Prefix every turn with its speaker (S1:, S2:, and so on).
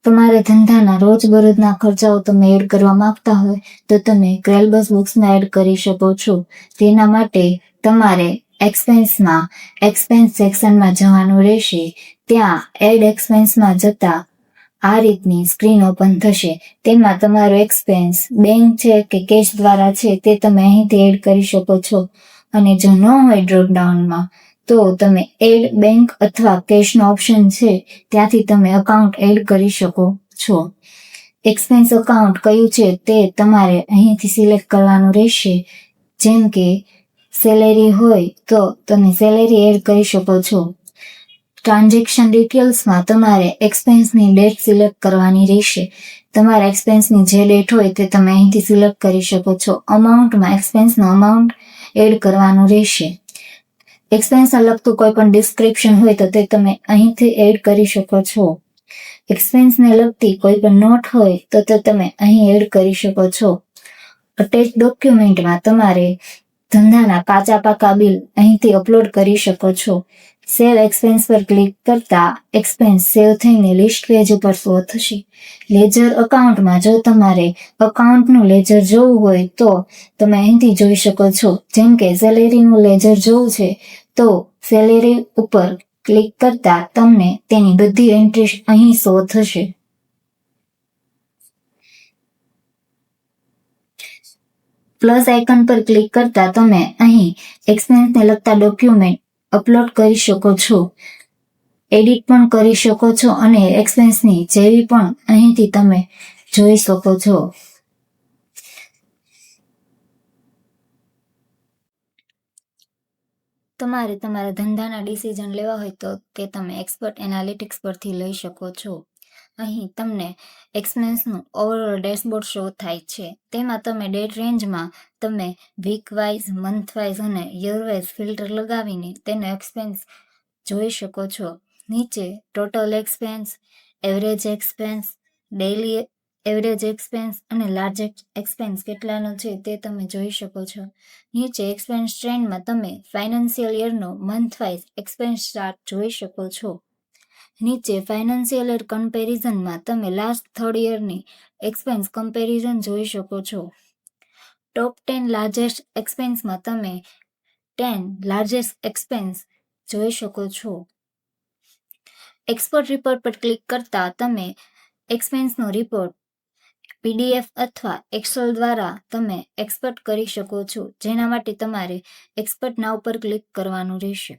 S1: તમારા ધંધાના રોજબરોજના ખર્ચાઓ તમે એડ કરવા માંગતા હોય તો તમે ક્રેલબસ બુક્સમાં એડ કરી શકો છો. તેના માટે તમારે એક્સપેન્સ સેક્શનમાં જવાનું રહેશે. ત્યાં એડ એક્સપેન્સમાં જતા આ રીતની સ્ક્રીન ઓપન થશે. તેમાં તમારો એક્સપેન્સ બેંક છે કે કેશ દ્વારા છે તે તમે અહીંથી એડ કરી શકો છો. અને જો ન હોય ડ્રોપડાઉનમાં તો તમે એડ બેંક અથવા કેશનો ઓપ્શન છે ત્યાંથી તમે અકાઉન્ટ એડ કરી શકો છો. એક્સપેન્સ અકાઉન્ટ કયું છે તે તમારે અહીંથી સિલેક્ટ કરવાનું રહેશે. જેમ કે સેલેરી હોય તો તમે સેલેરી એડ કરી શકો છો. ટ્રાન્ઝેક્શન ડિટેલ્સમાં તમારે એક્સપેન્સની ડેટ સિલેક્ટ કરવાની રહેશે. તમારા એક્સપેન્સની જે ડેટ હોય તે તમે અહીંથી સિલેક્ટ કરી શકો છો. અમાઉન્ટમાં એક્સપેન્સનો અમાઉન્ટ એડ કરવાનું રહેશે. એક્સપેન્સને લગતું કોઈ પણ ડિસ્ક્રિપ્શન હોય તો તે તમે અહીંથી એડ કરી શકો છો. એક્સપેન્સને લગતી કોઈ પણ નોટ હોય તો તે તમે અહીં એડ કરી શકો છો. અટેચ ડોક્યુમેન્ટમાં તમારે ધંધાના કાચા પાકા બિલ અહીંથી અપલોડ કરી શકો છો. સેવ એક્સપેન્સ પર ક્લિક કરતા એક્સપેન્સ સેવ થઈને લિસ્ટ પેજ ઉપર શો થશે. લેજર અકાઉન્ટમાં જો તમારે અકાઉન્ટનું લેજર જોવું હોય તો તમે અહીંથી જોઈ શકો છો. જેમ કે સેલેરીનું લેજર જોવું છે તો સેલેરી ઉપર ક્લિક કરતા તમને તેની બધી એન્ટ્રી અહીં શો થશે. પ્લસ આઇકન પર ક્લિક કરતા તમે અહીં એક્સપેન્સને લગતા ડોક્યુમેન્ટ અપલોડ કરી શકો છો. એડિટ પણ કરી શકો છો અને એક્સપેન્સની જેવી પણ અહીંથી તમે જોઈ શકો છો. તમારે તમારા ધંધાના ડિસિઝન લેવા હોય તો તે તમે એક્સપર્ટ એનાલિટિક્સ પરથી લઈ શકો છો. અહીં તમને એક્સપેન્સનું ઓવરઓલ ડેશબોર્ડ શો થાય છે. તેમાં તમે ડેટ રેન્જમાં તમે વીક વાઇઝ, મંથ વાઇઝ અને યર વાઇઝ ફિલ્ટર લગાવીને તેનો એક્સપેન્સ જોઈ શકો છો. નીચે total expense, average expense, daily average expense અને લાર્જ એક્સપેન્સ કેટલાનો છે તે તમે જોઈ શકો છો. નીચે એક્સપેન્સ ટ્રેન્ડમાં તમે ફાઇનાન્શિયલ યરનો મંથ વાઇઝ એક્સપેન્સ ચાર્ટ જોઈ શકો છો. નીચે ફાઇનાન્શિયલ યર કમ્પેરિઝનમાં તમે લાસ્ટ 3 યરની એક્સપેન્સ કમ્પેરિઝન જોઈ શકો છો. ટોપ 10 લાર્જેસ્ટ એક્સપેન્સમાં તમે 10 લાર્જેસ્ટ એક્સપેન્સ જોઈ શકો છો. એક્સપોર્ટ રિપોર્ટ પર ક્લિક કરતા તમે એક્સપેન્સનો રિપોર્ટ પીડીએફ અથવા એક્સેલ દ્વારા તમે એક્સપોર્ટ કરી શકો છો. જેના માટે તમારે એક્સપોર્ટ નાઉ પર ક્લિક કરવાનું રહેશે.